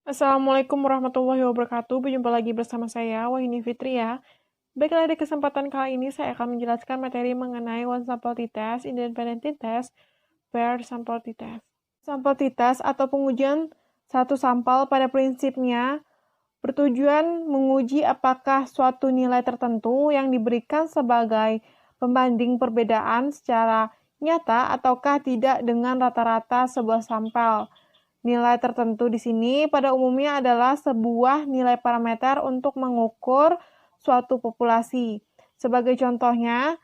Assalamualaikum warahmatullahi wabarakatuh. Berjumpa lagi bersama saya, Wahini Fitria. Baiklah, di kesempatan kali ini saya akan menjelaskan materi mengenai one sample t-test, independent t-test, paired sample t-test. Sample t-test atau pengujian satu sampel pada prinsipnya bertujuan menguji apakah suatu nilai tertentu yang diberikan sebagai pembanding perbedaan secara nyata ataukah tidak dengan rata-rata sebuah sampel. Nilai tertentu di sini pada umumnya adalah sebuah nilai parameter untuk mengukur suatu populasi. Sebagai contohnya,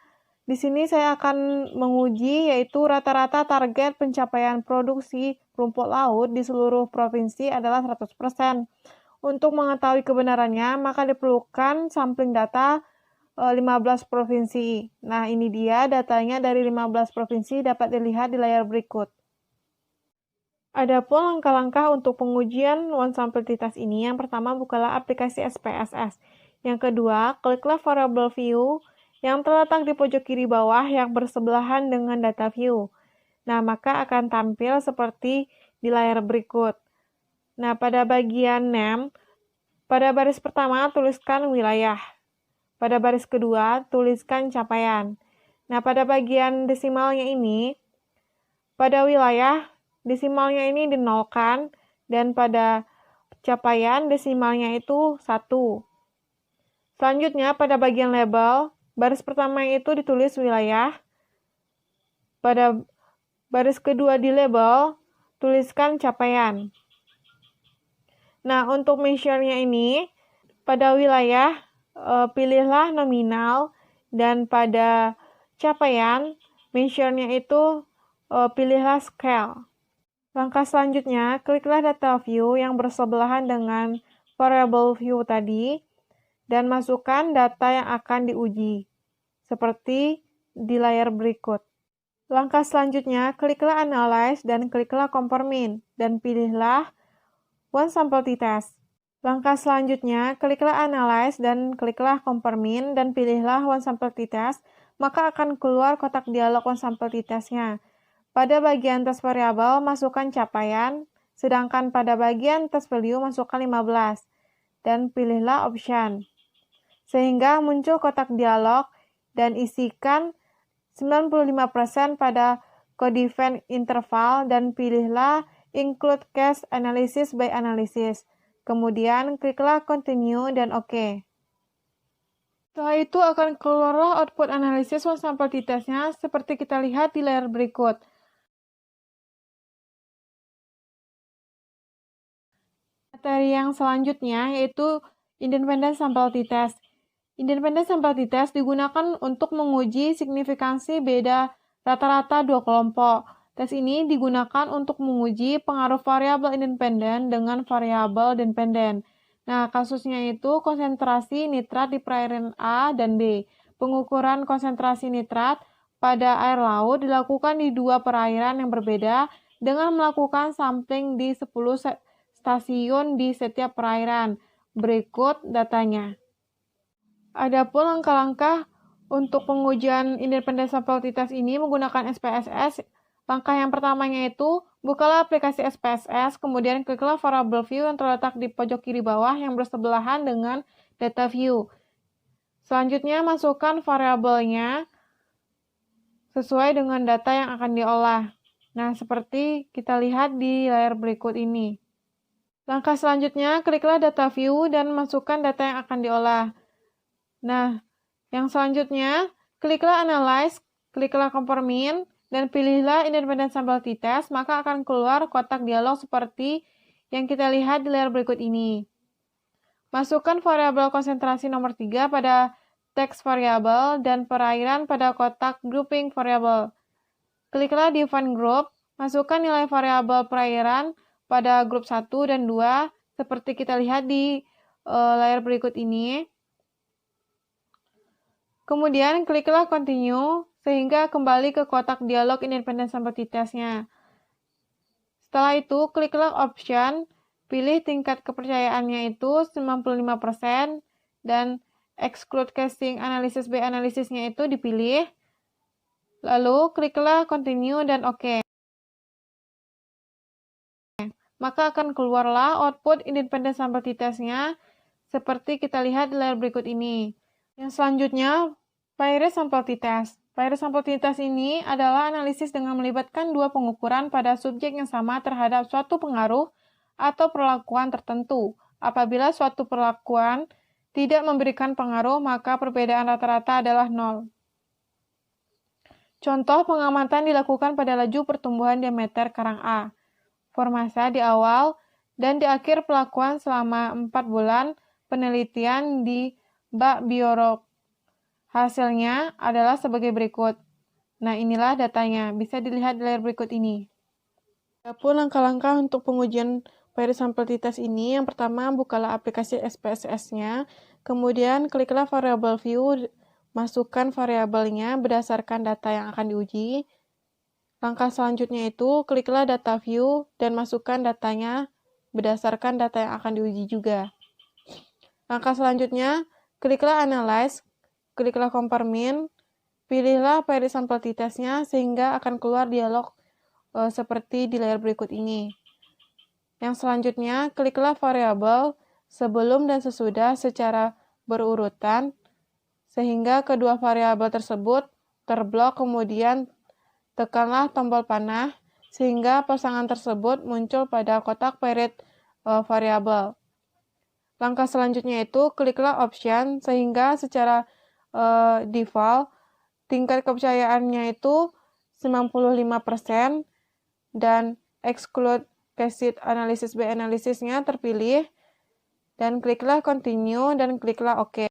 di sini saya akan menguji yaitu rata-rata target pencapaian produksi rumput laut di seluruh provinsi adalah 100%. Untuk mengetahui kebenarannya, maka diperlukan sampling data 15 provinsi. Nah, ini dia datanya dari 15 provinsi dapat dilihat di layar berikut. Adapun langkah-langkah untuk pengujian one sample t-test ini, yang pertama bukalah aplikasi SPSS. Yang kedua, kliklah variable view yang terletak di pojok kiri bawah yang bersebelahan dengan data view. Nah, maka akan tampil seperti di layar berikut. Nah, pada bagian name, pada baris pertama tuliskan wilayah. Pada baris kedua, tuliskan capaian. Nah, pada bagian desimalnya ini, pada wilayah, desimalnya ini dinolkan, dan pada capaian desimalnya itu 1. Selanjutnya, pada bagian label, baris pertama itu ditulis wilayah. Pada baris kedua di label, tuliskan capaian. Nah, untuk measure-nya ini, pada wilayah, pilihlah nominal, dan pada capaian, measure-nya itu pilihlah scale. Langkah selanjutnya, kliklah data view yang bersebelahan dengan variable view tadi, dan masukkan data yang akan diuji, seperti di layar berikut. Langkah selanjutnya, kliklah Analyze dan kliklah Compare Mean, dan pilihlah One Sample t-test. Langkah selanjutnya, kliklah Analyze dan kliklah Compare Mean, dan pilihlah One Sample t-test, maka akan keluar kotak dialog One Sample t-testnya. Pada bagian test variabel, masukkan capaian, sedangkan pada bagian test value, masukkan 15, dan pilihlah option. Sehingga muncul kotak dialog, dan isikan 95% pada codefine interval, dan pilihlah Include Case Analysis by Analysis. Kemudian, kliklah Continue dan OK. Setelah itu akan keluarlah output analisis one sample t-testnya seperti kita lihat di layar berikut. Materi yang selanjutnya yaitu independent sample t-test. Independent sample t-test digunakan untuk menguji signifikansi beda rata-rata dua kelompok. Tes ini digunakan untuk menguji pengaruh variabel independen dengan variabel dependen. Nah, kasusnya itu konsentrasi nitrat di perairan A dan B. Pengukuran konsentrasi nitrat pada air laut dilakukan di dua perairan yang berbeda dengan melakukan sampling di 10 stasiun di setiap perairan. Berikut datanya. Adapun langkah-langkah untuk pengujian independent sample t-test ini menggunakan SPSS. Langkah yang pertamanya itu, bukalah aplikasi SPSS, kemudian kliklah variable view yang terletak di pojok kiri bawah yang bersebelahan dengan data view. Selanjutnya, masukkan variabelnya sesuai dengan data yang akan diolah. Nah, seperti kita lihat di layar berikut ini. Langkah selanjutnya, kliklah data view dan masukkan data yang akan diolah. Nah, yang selanjutnya, kliklah Analyze, kliklah Compare Mean, dan pilihlah Independent Sample t-test, maka akan keluar kotak dialog seperti yang kita lihat di layar berikut ini. Masukkan variabel konsentrasi nomor 3 pada teks variabel dan perairan pada kotak grouping variabel. Kliklah Define Group, masukkan nilai variabel perairan pada grup 1 dan 2, seperti kita lihat di layar berikut ini. Kemudian kliklah Continue, sehingga kembali ke kotak dialog Independent Sample t-testnya. Setelah itu, kliklah Option, pilih tingkat kepercayaannya itu 95%, dan Exclude Casing Analysis by Analysisnya itu dipilih. Lalu, kliklah Continue dan OK. maka akan keluarlah output independent sample t-test-nya seperti kita lihat di layar berikut ini. Yang selanjutnya, Paired sample t-test. Paired sample t-test ini adalah analisis dengan melibatkan dua pengukuran pada subjek yang sama terhadap suatu pengaruh atau perlakuan tertentu. Apabila suatu perlakuan tidak memberikan pengaruh, maka perbedaan rata-rata adalah 0. Contoh pengamatan dilakukan pada laju pertumbuhan diameter karang A, formasa di awal dan di akhir pelakuan selama 4 bulan penelitian di bak biolog. Hasilnya adalah sebagai berikut. Nah, inilah datanya. Bisa dilihat di layar berikut ini. Adapun langkah-langkah untuk pengujian Paired sample t-test ini, yang pertama, bukalah aplikasi SPSS-nya, kemudian kliklah variable view, masukkan variabelnya berdasarkan data yang akan diuji. Langkah selanjutnya itu, kliklah data view dan masukkan datanya berdasarkan data yang akan diuji juga. Langkah selanjutnya, kliklah analyze, kliklah compare mean, pilihlah Paired sample t-test-nya sehingga akan keluar dialog seperti di layar berikut ini. Yang selanjutnya, kliklah variabel sebelum dan sesudah secara berurutan, sehingga kedua variabel tersebut terblok, kemudian tekanlah tombol panah, sehingga pasangan tersebut muncul pada kotak Paired variabel. Langkah selanjutnya itu, kliklah option, sehingga secara default, tingkat kepercayaannya itu 95%, dan exclude tacit analysis by analysis-nya terpilih, dan kliklah continue dan kliklah OK.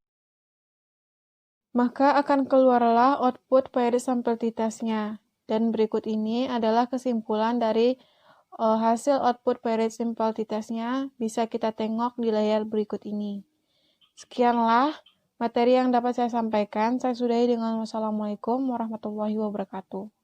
Maka akan keluarlah output Paired sample t-test-nya. Dan berikut ini adalah kesimpulan dari hasil output Paired sample t-test-nya. Bisa kita tengok di layar berikut ini. Sekianlah materi yang dapat saya sampaikan. Saya sudahi dengan wassalamualaikum warahmatullahi wabarakatuh.